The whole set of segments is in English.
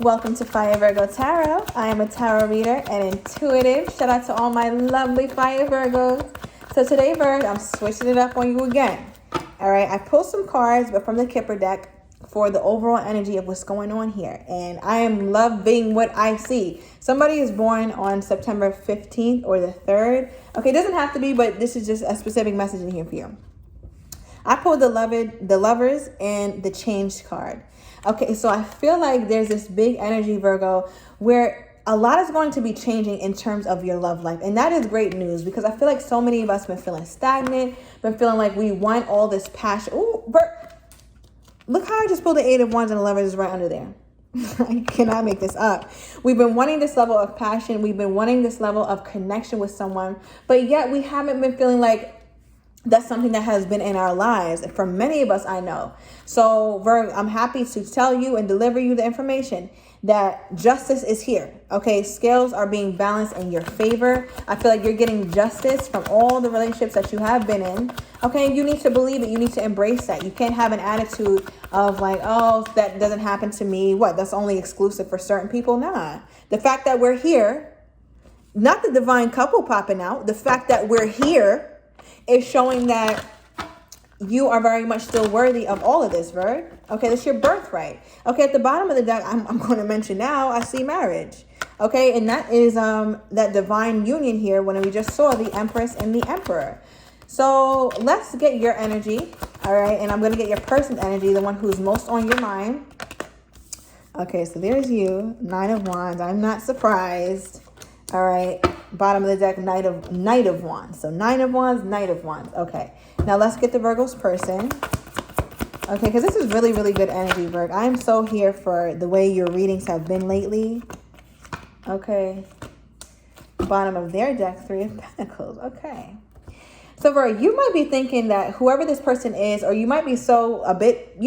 Welcome to Fire Virgo Tarot. I am a tarot reader and intuitive. Shout out to all my lovely Fire Virgos. So today, Virgo, I'm switching it up on you again. All right, I pulled some cards, but from the Kipper deck for the overall energy of what's going on here. And I am loving what I see. Somebody is born on September 15th or the 3rd. Okay, it doesn't have to be, but this is just a specific message in here for you. I pulled the Lovers, and the Changed card. Okay, so I feel like there's this big energy, Virgo, where a lot is going to be changing in terms of your love life. And that is great news because I feel like so many of us been feeling stagnant, been feeling like we want all this passion. Ooh, look how I just pulled the Eight of Wands and the Lovers is right under there. I cannot make this up. We've been wanting this level of passion. We've been wanting this level of connection with someone, but yet we haven't been feeling like that's something that has been in our lives. And for many of us, I know. So, Virgo, I'm happy to tell you and deliver you the information that justice is here. Okay, scales are being balanced in your favor. I feel like you're getting justice from all the relationships that you have been in. Okay, you need to believe it. You need to embrace that. You can't have an attitude of like, oh, that doesn't happen to me. What? That's only exclusive for certain people? Nah. The fact that we're here, not the divine couple popping out, the fact that we're here is showing that you are very much still worthy of all of this, Virgo. Okay, that's your birthright. Okay, at the bottom of the deck, I'm going to mention now, I see marriage. Okay, and that is that divine union here when we just saw the Empress and the Emperor. So let's get your energy, all right? And I'm going to get your person's energy, the one who's most on your mind. Okay, so there's you, Nine of Wands. I'm not surprised. All right, bottom of the deck, Knight of Wands. So Nine of Wands, Knight of Wands. Okay, now let's get the Virgo's person. Okay, because this is really, really good energy, Virgo. I'm so here for the way your readings have been lately. Okay, bottom of their deck, Three of Pentacles. Okay. So, Virgo, you might be thinking that whoever this person is, or you might be so a bit,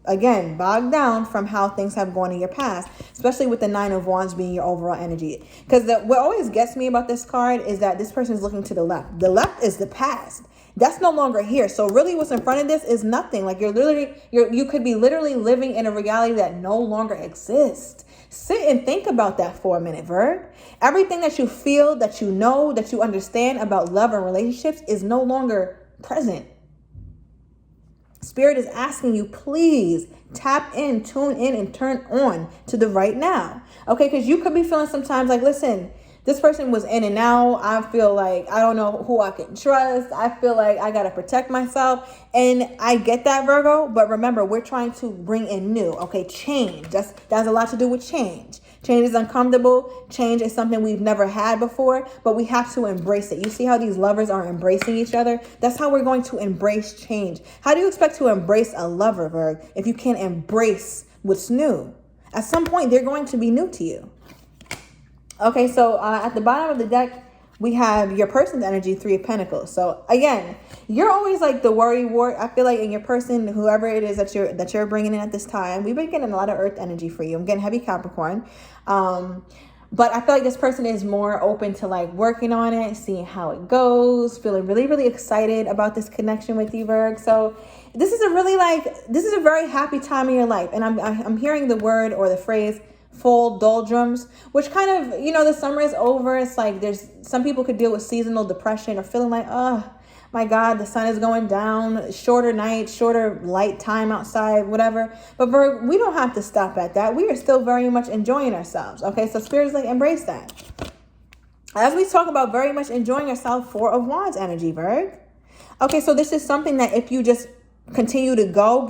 again, bogged down from how things have gone in your past, especially with the Nine of Wands being your overall energy. Because what always gets me about this card is that this person is looking to the left. The left is the past. That's no longer here. So really what's in front of this is nothing. Like you could be literally living in a reality that no longer exists. Sit and think about that for a minute, Virgo. Everything that you feel, that you know, that you understand about love and relationships is no longer present. Spirit is asking you, please tap in, tune in, and turn on to the right now. Okay, because you could be feeling sometimes like, listen, this person was in and out. I feel like I don't know who I can trust. I feel like I got to protect myself. And I get that, Virgo. But remember, we're trying to bring in new. Okay, change. That's a lot to do with change. Change is uncomfortable. Change is something we've never had before, but we have to embrace it. You see how these lovers are embracing each other? That's how we're going to embrace change. How do you expect to embrace a lover, Virgo, if you can't embrace what's new? At some point, they're going to be new to you. Okay, so at the bottom of the deck, we have your person's energy, Three of Pentacles. So again, you're always like the worry wart. I feel like in your person, whoever it is that you're bringing in at this time, we've been getting a lot of earth energy for you. I'm getting heavy Capricorn. But I feel like this person is more open to like working on it, seeing how it goes, feeling really, really excited about this connection with you, Virgo. So this is a very happy time in your life. And I'm hearing the word or the phrase fall doldrums, which kind of, the summer is over. It's like there's some people could deal with seasonal depression or feeling like, oh my God, the sun is going down, shorter nights, shorter light time outside, whatever. But Virgo, we don't have to stop at that. We are still very much enjoying ourselves. Okay, so Spirit is like, embrace that. As we talk about very much enjoying ourselves, Four of Wands energy, Virgo. Okay, so this is something that if you just continue to go,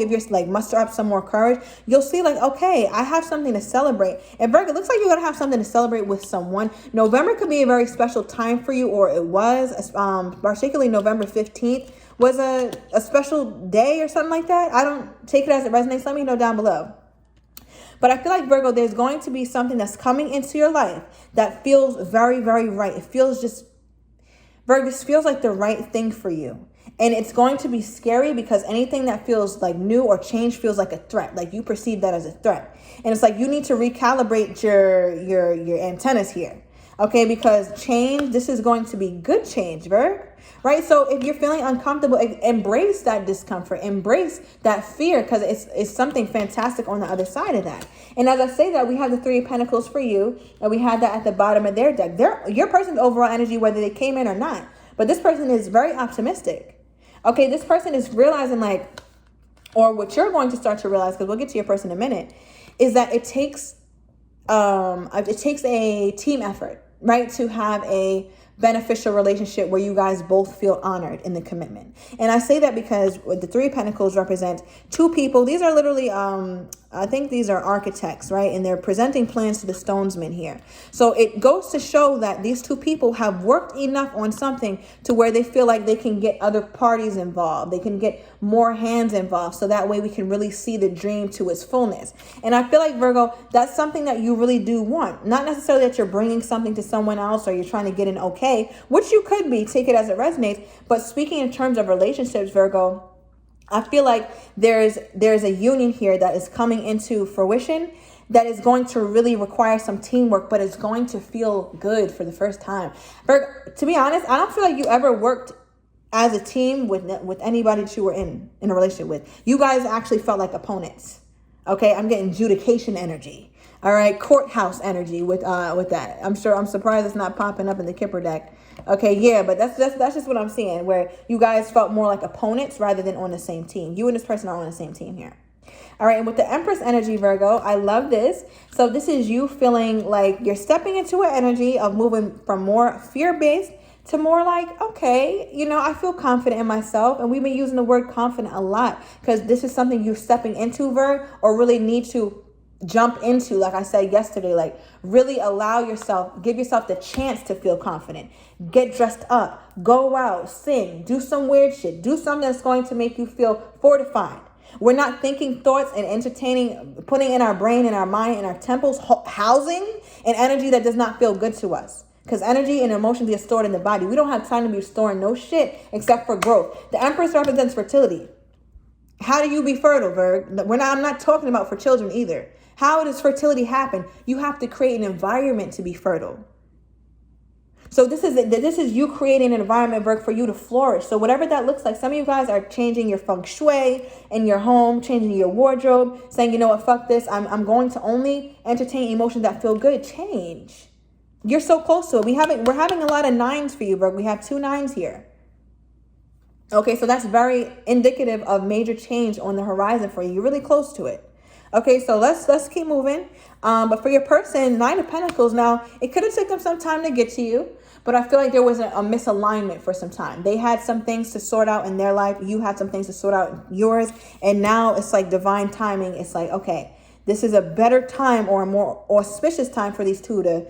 muster up some more courage, you'll see like, okay, I have something to celebrate. And Virgo, it looks like you're going to have something to celebrate with someone. November could be a very special time for you, or it was, particularly November 15th was a special day or something like that. I don't take it as it resonates. Let me know down below. But I feel like, Virgo, there's going to be something that's coming into your life that feels very, very right. It feels Virgo, this feels like the right thing for you. And it's going to be scary because anything that feels like new or change feels like a threat. Like you perceive that as a threat. And it's like you need to recalibrate your antennas here. Okay, because change, this is going to be good change, Virgo. Right? So if you're feeling uncomfortable, embrace that discomfort, embrace that fear, because it's something fantastic on the other side of that. And as I say that, we have the Three of Pentacles for you, and we had that at the bottom of their deck. Your person's overall energy, whether they came in or not. But this person is very optimistic. Okay, this person is realizing like, or what you're going to start to realize, because we'll get to your person in a minute, is that it takes a team effort, right, to have a beneficial relationship where you guys both feel honored in the commitment. And I say that because the Three of Pentacles represent two people. These are literally, I think these are architects, right? And they're presenting plans to the stonesmen here. So it goes to show that these two people have worked enough on something to where they feel like they can get other parties involved. They can get more hands involved. So that way we can really see the dream to its fullness. And I feel like, Virgo, that's something that you really do want. Not necessarily that you're bringing something to someone else or you're trying to get an okay, which you could be, take it as it resonates. But speaking in terms of relationships, Virgo, I feel like there's a union here that is coming into fruition that is going to really require some teamwork, but it's going to feel good for the first time. Virgo, to be honest, I don't feel like you ever worked as a team with anybody that you were in a relationship with. You guys actually felt like opponents. Okay, I'm getting judication energy. All right, courthouse energy with that. I'm surprised it's not popping up in the Kipper deck. Okay, yeah, but that's just what I'm seeing, where you guys felt more like opponents rather than on the same team. You and this person are on the same team here. All right, and with the Empress energy, Virgo, I love this. So this is you feeling like you're stepping into an energy of moving from more fear-based to more like, okay, you know, I feel confident in myself. And we've been using the word confident a lot because this is something you're stepping into, Virgo, or really need to jump into. Like I said yesterday, like really allow yourself, give yourself the chance to feel confident. Get dressed up, go out, sing, do some weird shit, do something that's going to make you feel fortified. We're not thinking thoughts and entertaining, putting in our brain and our mind and our temples, housing an energy that does not feel good to us. Because energy and emotions get stored in the body. We don't have time to be storing no shit except for growth. The Empress represents fertility. How do you be fertile, Virg? I'm not talking about for children either. How does fertility happen? You have to create an environment to be fertile. So this is you creating an environment, Virg, for you to flourish. So whatever that looks like, some of you guys are changing your feng shui in your home, changing your wardrobe, saying, you know what, fuck this. I'm going to only entertain emotions that feel good. Change. You're so close to it. We're having a lot of nines for you, Virg. We have 2 9s here. Okay, so that's very indicative of major change on the horizon for you. You're really close to it. Okay, so let's keep moving. But for your person, 9 of Pentacles, now, it could have taken some time to get to you, but I feel like there was a misalignment for some time. They had some things to sort out in their life. You had some things to sort out in yours. And now it's like divine timing. It's like, okay, this is a better time or a more auspicious time for these two to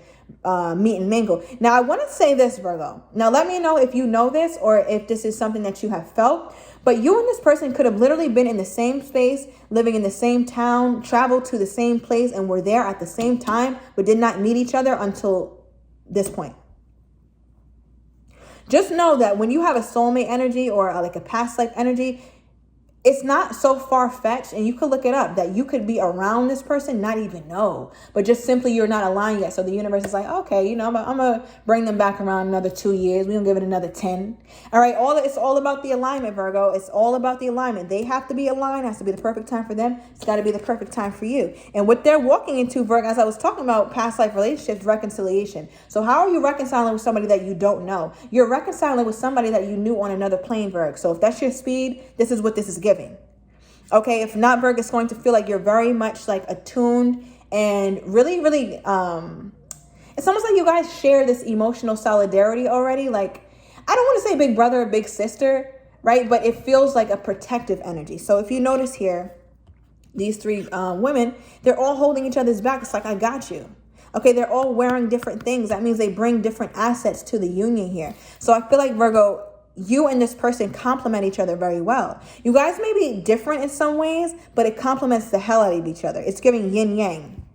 meet and mingle. Now, I want to say this, Virgo. Now, let me know if you know this or if this is something that you have felt. But you and this person could have literally been in the same space, living in the same town, traveled to the same place, and were there at the same time, but did not meet each other until this point. Just know that when you have a soulmate energy or like a past life energy, it's not so far-fetched, and you could look it up, that you could be around this person, not even know, but just simply you're not aligned yet. So the universe is like, okay, you know, I'm going to bring them back around another 2 years. We're going to give it another 10. All right, it's all about the alignment, Virgo. It's all about the alignment. They have to be aligned. It has to be the perfect time for them. It's got to be the perfect time for you. And what they're walking into, Virgo, as I was talking about past life relationships, reconciliation. So how are you reconciling with somebody that you don't know? You're reconciling with somebody that you knew on another plane, Virgo. So if that's your speed, this is what this is giving. Okay, if not, Virgo, it's going to feel like you're very much like attuned and really, really, it's almost like you guys share this emotional solidarity already. Like, I don't want to say big brother or big sister, right? But it feels like a protective energy. So if you notice here, these 3 women, they're all holding each other's back. It's like, I got you. Okay, they're all wearing different things. That means they bring different assets to the union here. So I feel like, Virgo, you and this person complement each other very well. You guys may be different in some ways, but it complements the hell out of each other. It's giving yin yang.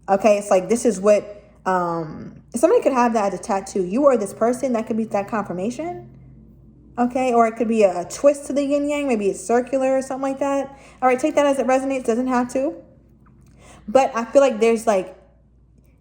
Okay, it's like this is what somebody could have that as a tattoo. You or this person, that could be that confirmation. Okay, or it could be a twist to the yin yang. Maybe it's circular or something like that. All right, take that as it resonates. Doesn't have to. But I feel like there's like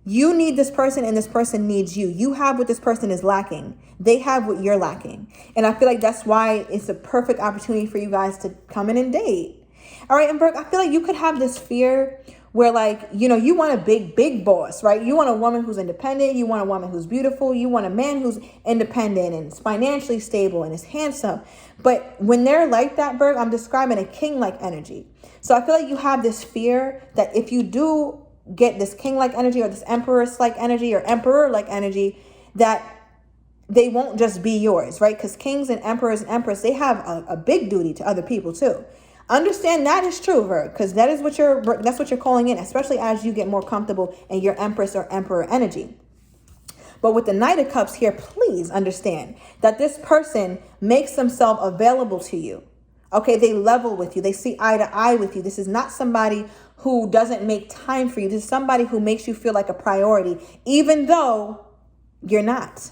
You need this person and this person needs you. You have what this person is lacking. They have what you're lacking. And I feel like that's why it's a perfect opportunity for you guys to come in and date. All right, and Brooke, I feel like you could have this fear where, like, you know, you want a big boss, right? You want a woman who's independent. You want a woman who's beautiful. You want a man who's independent and is financially stable and is handsome. But when they're like that, Brooke, I'm describing a king-like energy. So I feel like you have this fear that if you do get this king-like energy or this empress-like energy or emperor-like energy, that they won't just be yours, right? Because kings and emperors and empress, they have a big duty to other people too. Understand that is true, Virgo, because that's what you're calling in, especially as you get more comfortable in your empress or emperor energy. But with the Knight of Cups here, please understand that this person makes themselves available to you. Okay, they level with you. They see eye to eye with you. This is not somebody who doesn't make time for you. This is somebody who makes you feel like a priority, even though you're not.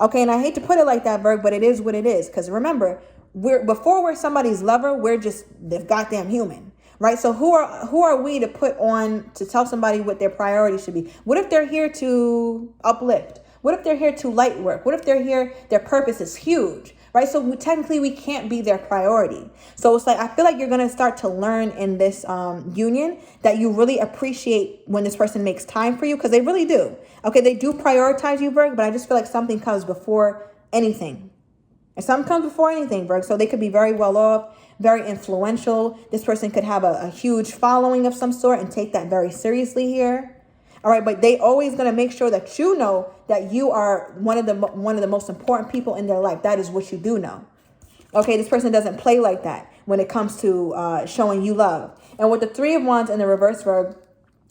Okay, and I hate to put it like that, Virgo, but it is what it is. Because remember, before we're somebody's lover, we're just the goddamn human, right? So who are we to put on to tell somebody what their priority should be? What if they're here to uplift? What if they're here to light work? What if they're here, their purpose is huge, right? So technically we can't be their priority. So it's like, I feel like you're going to start to learn in this union that you really appreciate when this person makes time for you, because they really do. Okay, they do prioritize you, Virgo, but I just feel like something comes before anything. And something comes before anything, Virgo. So they could be very well off, very influential. This person could have a huge following of some sort and take that very seriously here. All right, but they always going to make sure that you know that you are one of the most important people in their life. That is what you do know. Okay, this person doesn't play like that when it comes to showing you love. And with the Three of Wands in the reverse, Virgo,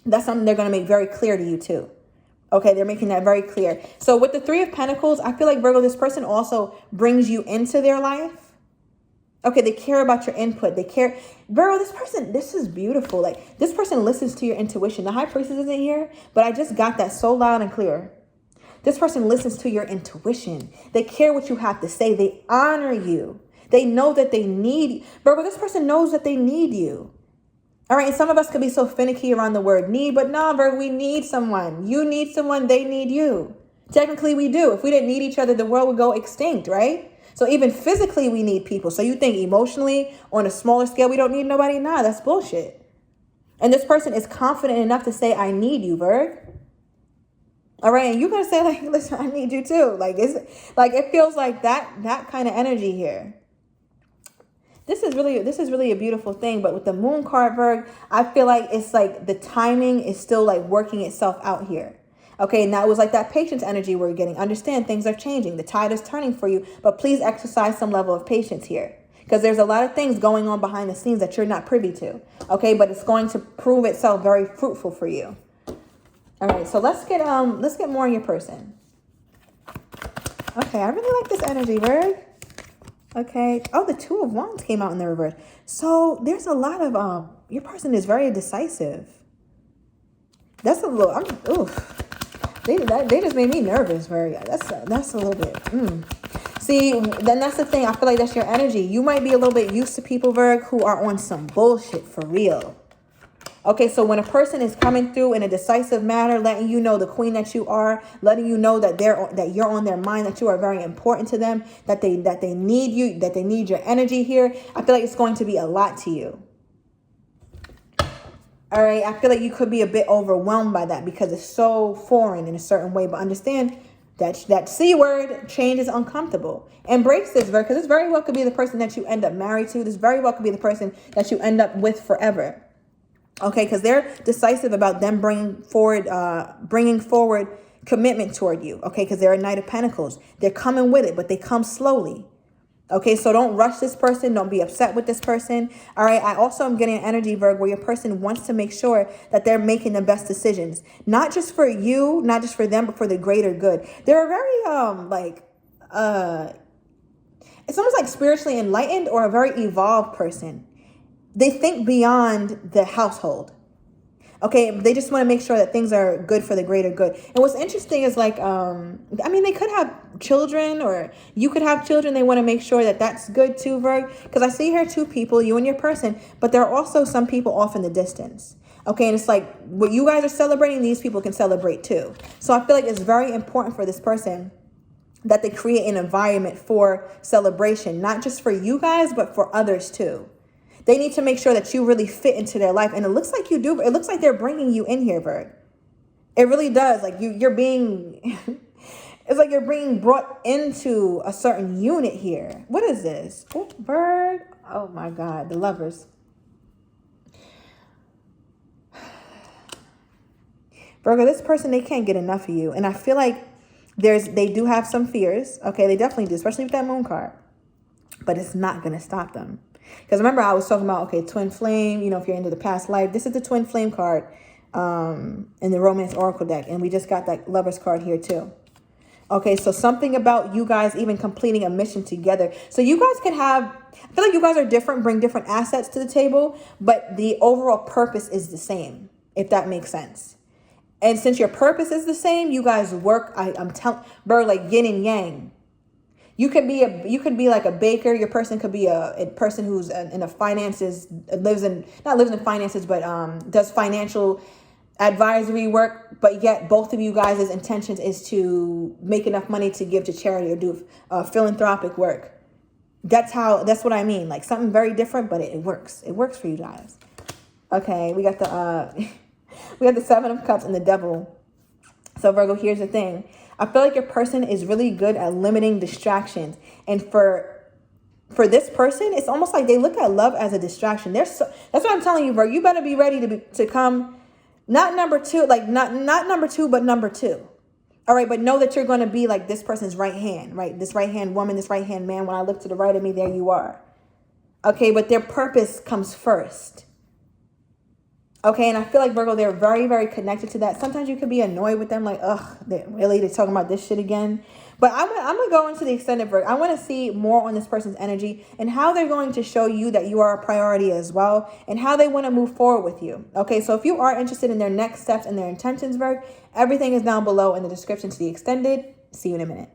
that's something they're going to make very clear to you too. Okay, they're making that very clear. So with the Three of Pentacles, I feel like, Virgo, this person also brings you into their life. Okay, they care about your input. They care. Virgo, this is beautiful. Like, this person listens to your intuition. The High Priestess isn't here, but I just got that so loud and clear. This person listens to your intuition. They care what you have to say. They honor you. They know that they need. Virgo, this person knows that they need you. All right, and some of us could be so finicky around the word need, but no, Virgo, we need someone. You need someone, they need you. Technically, we do. If we didn't need each other, the world would go extinct, right? So even physically, we need people. So you think emotionally, on a smaller scale, we don't need nobody? Nah, that's bullshit. And this person is confident enough to say, I need you, Virgo. All right, and you're going to say, like, listen, I need you too. Like, it feels like that kind of energy here. This is really a beautiful thing. But with the Moon card, Virgo, I feel like it's like the timing is still like working itself out here. Okay, now it was like that patience energy we're getting. Understand, things are changing. The tide is turning for you. But please exercise some level of patience here, because there's a lot of things going on behind the scenes that you're not privy to. Okay, but it's going to prove itself very fruitful for you. All right, so let's get more in your person. Okay, I really like this energy, Virgo. Okay. Oh, the Two of Wands came out in the reverse. So there's a lot of your person is very decisive. That's a little. They just made me nervous. That's a little bit. See, then that's the thing. I feel like that's your energy. You might be a little bit used to people, Virgo, who are on some bullshit for real. Okay, so when a person is coming through in a decisive manner, letting you know the queen that you are, letting you know that you're on their mind, that you are very important to them, that they need you, that they need your energy here, I feel like it's going to be a lot to you. All right, I feel like you could be a bit overwhelmed by that because it's so foreign in a certain way. But understand that C word, change, is uncomfortable. Embrace this, because this very well could be the person that you end up married to. This very well could be the person that you end up with forever. Okay, because they're decisive about them bringing forward commitment toward you. Okay, because they're a Knight of Pentacles. They're coming with it, but they come slowly. Okay, so don't rush this person. Don't be upset with this person. All right, I also am getting an energy, Virgo, where your person wants to make sure that they're making the best decisions. Not just for you, not just for them, but for the greater good. They're a very, it's almost like spiritually enlightened or a very evolved person. They think beyond the household. Okay, they just want to make sure that things are good for the greater good. And what's interesting is like, they could have children, or you could have children. They want to make sure that that's good too, Virgo. Because I see here two people, you and your person, but there are also some people off in the distance. Okay, and it's like what you guys are celebrating, these people can celebrate too. So I feel like it's very important for this person that they create an environment for celebration, not just for you guys, but for others too. They need to make sure that you really fit into their life. And it looks like you do. It looks like they're bringing you in here, Virg. It really does. Like you're being, it's like you're being brought into a certain unit here. What is this? Oh, Virg. Oh my God, the Lovers. Virgo, this person, they can't get enough of you. And I feel like they do have some fears. Okay, they definitely do, especially with that Moon card. But it's not going to stop them. Because remember, I was talking about, okay, twin flame, you know, if you're into the past life. This is the twin flame card in the Romance Oracle deck. And we just got that Lovers card here too. Okay, so something about you guys even completing a mission together. So you guys can have, I feel like you guys are different, bring different assets to the table. But the overall purpose is the same, if that makes sense. And since your purpose is the same, you guys work, I'm telling, bro, like yin and yang. You could be like a baker. Your person could be a person who's in the finances, not lives in finances, but does financial advisory work. But yet both of you guys' intentions is to make enough money to give to charity or do philanthropic work. That's what I mean. Like something very different, but it works. It works for you guys. Okay, we got the we have the Seven of Cups and the Devil. So Virgo, here's the thing. I feel like your person is really good at limiting distractions. And for this person, it's almost like they look at love as a distraction. That's what I'm telling you, Virgo. You better be ready to come, not number two, like not number two, but number two. All right, but know that you're going to be like this person's right hand, right? This right hand woman, this right hand man. When I look to the right of me, there you are. Okay, but their purpose comes first. Okay, and I feel like, Virgo, they're very, very connected to that. Sometimes you could be annoyed with them, like, ugh, they're talking about this shit again. But I'm going to go into the extended Virgo. I want to see more on this person's energy and how they're going to show you that you are a priority as well and how they want to move forward with you. Okay, so if you are interested in their next steps and their intentions, Virgo, everything is down below in the description to the extended. See you in a minute.